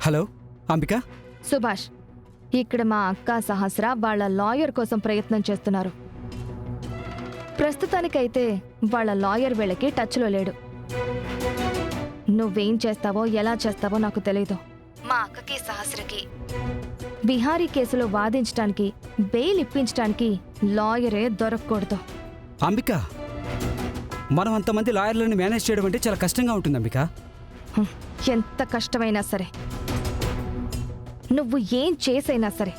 Hello Ambika. Subhash, ఇక్కడ మా అక్క సహస్ర వాళ్ళ లాయర్ కోసం ప్రయత్నం చేస్తున్నారు. ప్రస్తుతానికైతే వాళ్ళ లాయర్ వీళ్ళకి టచ్లో లేడు. నువ్వేం చేస్తావో ఎలా చేస్తావో నాకు తెలీదు. మా అక్కకి సహస్రకి బిహారీ కేసులో వాదించడానికి బెయిల్ ఇప్పించడానికి లాయరే దొరకకూడదు. అంబిక, మనం అంతమంది లాయర్లను మేనేజ్ చేయడం అంటే చాలా కష్టంగా ఉంటుంది అంబిక. ఎంత కష్టమైనా సరే, నువ్వు ఏం చేసైనా సరే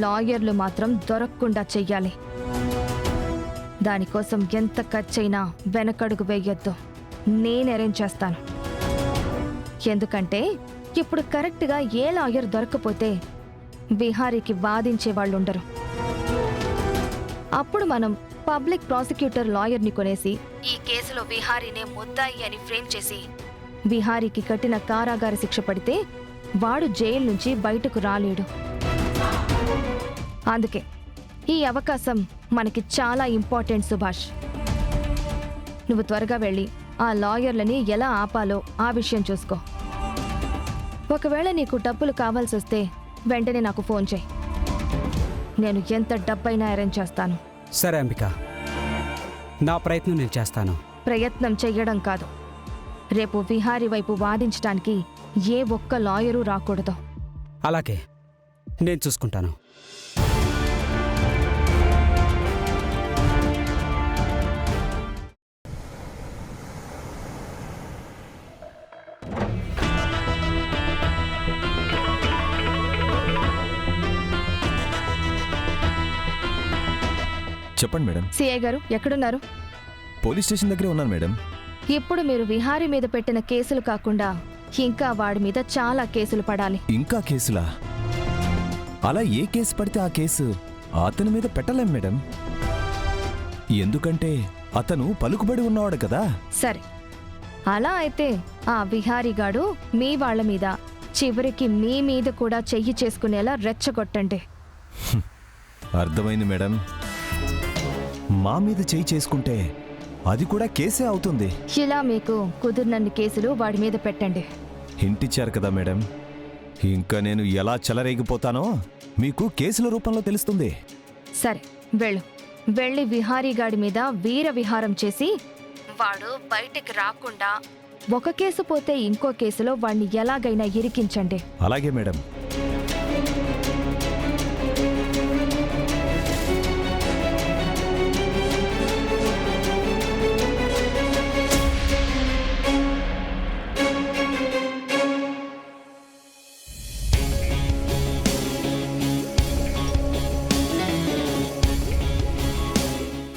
లాయర్లు మాత్రం దొరకకుండా చెయ్యాలి. దానికోసం ఎంత ఖర్చైనా వెనకడుగు వేయొద్దు. నేను అరేంజ్ చేస్తాను. ఎందుకంటే ఇప్పుడు కరెక్ట్గా ఏ లాయర్ దొరకపోతే బిహారీకి వాదించే వాళ్ళుండరు. అప్పుడు మనం పబ్లిక్ ప్రాసిక్యూటర్ లాయర్ని కొనేసి ఈ కేసులో బిహారీనే ముద్దాయి అని ఫ్రేమ్ చేసి బిహారీకి కఠిన కారాగార శిక్ష పడితే వాడు జైలు నుంచి బయటకు రాలేడు. అందుకే ఈ అవకాశం మనకి చాలా ఇంపార్టెంట్ సుభాష్. నువ్వు త్వరగా వెళ్ళి ఆ లాయర్లని ఎలా ఆపాలో ఆ విషయం చూసుకో. ఒకవేళ నీకు డబ్బులు కావాల్సి వస్తే వెంటనే నాకు ఫోన్ చేయి. నేను ఎంత డబ్బైనా అరేంజ్ చేస్తాను. సరే అంబిక, నా ప్రయత్నం నేను చేస్తాను. ప్రయత్నం చెయ్యడం కాదు, రేపు విహారీ వైపు వాదించడానికి ఏ ఒక్క లాయరు రాకూడదు. అలాగే, నేను చూసుకుంటాను. చెప్పండి మేడం. సిఐ గారు ఎక్కడున్నారు? పోలీస్ స్టేషన్ దగ్గరే ఉన్నాను మేడం. ఇప్పుడు మీరు విహారీ మీద పెట్టిన కేసులు కాకుండా ఇంకా వాడి మీద చాలా కేసులు పడాలి. ఇంకా కేసులా? అలా ఏ కేసు పడితే ఆ కేసు అతని మీద పెట్టలేం మేడం. ఎందుకంటే అతను పలుకుబడి ఉన్నవాడు కదా. సరే, అలా అయితే ఆ విహారీగాడు మీ వాళ్ళ మీద, చివరికి మీ మీద కూడా చెయ్యి చేసుకునేలా రెచ్చగొట్టండి. అర్థమైంది మేడం. మా మీద చేయి చేసుకుంటే అది కూడా కేసే అవుతుంది. ఇలా మీకు కుదిరినన్ని కేసులు వాడి మీద పెట్టండి. హింటిచ్చారు కదా మేడం. ఇంకా నేను ఎలా చెలరేగిపోతానో మీకు కేసుల రూపంలో తెలుస్తుంది. సరే, వెళ్ళి విహారీగాడి మీద వీర విహారం చేసి వాడు బయటికి రాకుండా ఒక కేసు పోతే ఇంకో కేసులో వాణ్ణి ఎలాగైనా ఇరికించండి. అలాగే మేడం.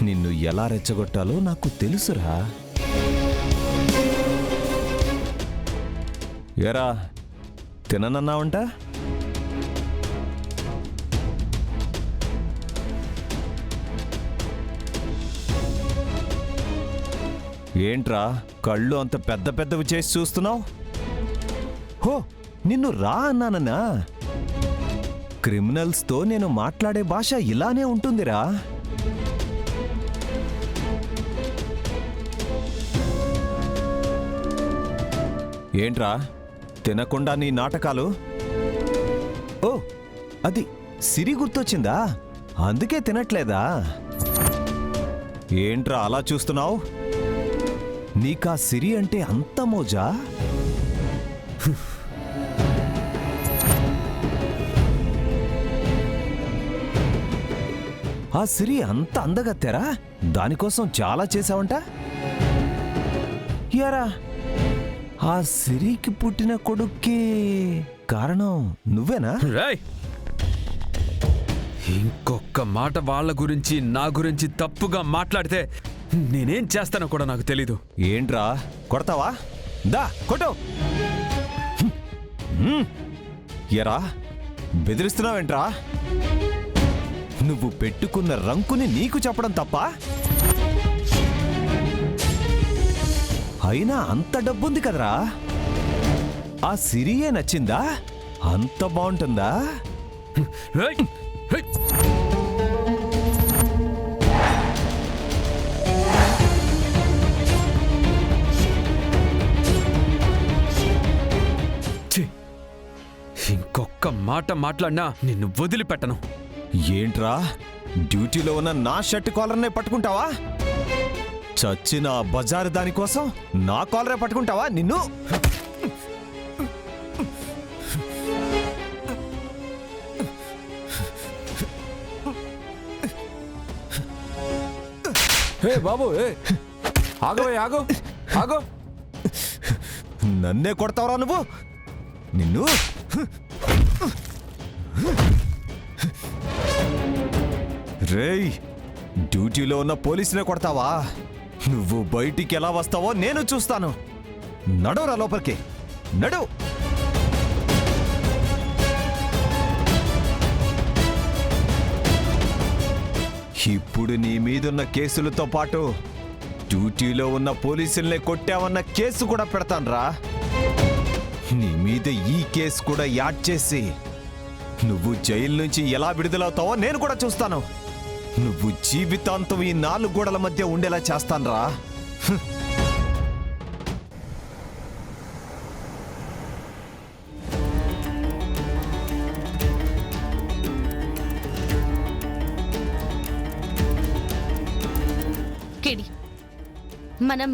నిన్ను ఎలా రెచ్చగొట్టాలో నాకు తెలుసురా. ఏరా, తిననన్నావంట? ఏంట్రా కళ్ళు అంత పెద్ద పెద్దవి చేసి చూస్తున్నావు? హో, నిన్ను రా అన్నానన్నా. క్రిమినల్స్తో నేను మాట్లాడే భాష ఇలానే ఉంటుందిరా. ఏంట్రా తినకుండా నీ నాటకాలు? ఓ, అది సిరి గుర్తొచ్చిందా? అందుకే తినట్లేదా? ఏంట్రా అలా చూస్తున్నావు? నీకా సిరి అంటే అంత మోజా? ఆ సిరి అంత అందగత్తెరా? దానికోసం చాలా చేశావంట. యారా, ఆ సిరికి పుట్టిన కొడుక్కి కారణం నువ్వేనా? ఇంకొక మాట వాళ్ళ గురించి నా గురించి తప్పుగా మాట్లాడితే నేనేం చేస్తానో కూడా నాకు తెలీదు. ఏంట్రా కొడతావా? దా కొట్టు. ఎరా బెదిరిస్తున్నావేంట్రా? నువ్వు పెట్టుకున్న రంకుని నీకు చెప్పడం తప్ప? అయినా అంత డబ్బుంది కదరా. ఆ సిరియే నచ్చిందా? అంత బాగుంటుందా? ఇంకొక్క మాట మాట్లాడినా నిన్ను వదిలిపెట్టను. ఏంట్రా, డ్యూటీలో ఉన్న నా షర్ట్ కాలర్నే పట్టుకుంటావా? చచ్చిన ఆ బజారు దానికోసం నా కాలరే పట్టుకుంటావా నిన్ను? హే బాబు, ఆగవే, ఆగు, ఆగు. నన్నే కొడతావరా నువ్వు? నిన్ను రేయ్, డ్యూటీలో ఉన్న పోలీసునే కొడతావా? నువ్వు బయటికి ఎలా వస్తావో నేను చూస్తాను. నడురా లోపలికి, నడు. ఇప్పుడు నీ మీదున్న కేసులతో పాటు డ్యూటీలో ఉన్న పోలీసుల్ని కొట్టావన్న కేసు కూడా పెడతాన్రా. నీ మీద ఈ కేసు కూడా యాడ్ చేసి నువ్వు జైలు నుంచి ఎలా విడుదలవుతావో నేను కూడా చూస్తాను. నువ్వు జీవితాంతం ఈ 4 గోడల మధ్య ఉండేలా చేస్తాన్రా. కిడి, మనం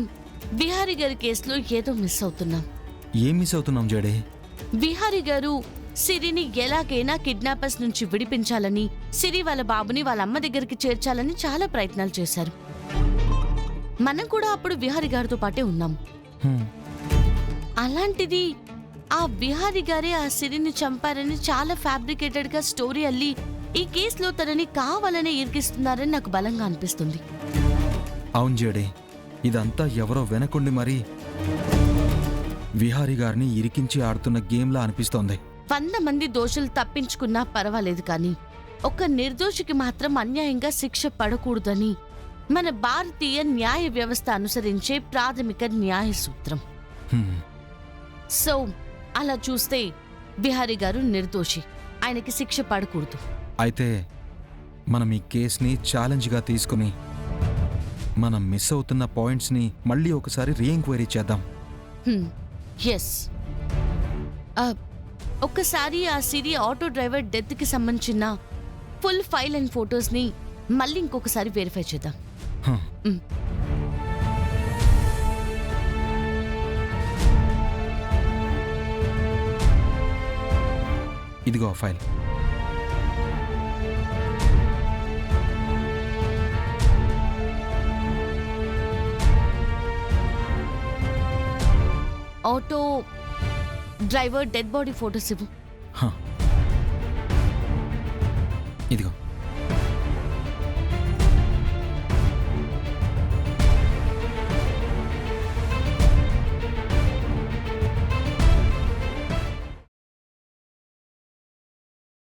బిహారీ గారి కేసులో ఏదో మిస్ అవుతున్నాం. ఏం మిస్ అవుతున్నాం జడే? బిహారీ గారు సిరిని ఎలాగైనా కిడ్నాపర్స్ నుంచి విడిపించాలని, సిరి వాళ్ళ బాబుని వాళ్ళ అమ్మ దగ్గరికి చేర్చాలని చాలా ప్రయత్నాలు చేశారు. మనం కూడా అప్పుడు బిహారీ గారితో పాటే ఉన్నాం. అలాంటిది ఆ బిహారీ గారే ఆ సిరిని చంపారని చాలా ఫ్యాబ్రికేటెడ్ గా స్టోరీ అల్లి ఈ కేసులో తనని కావాలనే ఇరికిస్తున్నారని నాకు బలంగా అనిపిస్తుంది. అవును జడే, ఇదంతా ఎవరో వెనకుండి మరీ విహారీ గారిని ఇరికించి ఆడుతున్న గేమ్లా అనిపిస్తోంది. 100 మంది దోషులు తప్పించుకున్నా పర్వాలేదు, కానీ ఒక నిర్దోషికి మాత్రం అన్యాయంగా శిక్ష పడకూడదని మన భారతీయ న్యాయ వ్యవస్థ అనుసరించే ప్రాథమిక న్యాయ సూత్రం. హ్మ్. సో అలా చూస్తే బిహారీ గారు నిర్దోషి, ఆయనకి శిక్ష పడకూడదు. అయితే మనం ఈ కేస్ని ఛాలెంజ్గా తీసుకుని మనం మిస్ అవుతున్న పాయింట్స్ని మళ్ళీ ఒకసారి రీఎంక్వైరీ చేద్దాం. ఎస్, ఒక్కసారి ఆ సిరి ఆటో డ్రైవర్ డెత్కి సంబంధించిన ఫుల్ ఫైల్ అండ్ ఫొటోస్ని మళ్ళీ ఇంకొకసారి వెరిఫై చేద్దాం. హ. ఇదిగో ఆ file. Auto driver dead body photos ఇవ్వు. ఇదిగో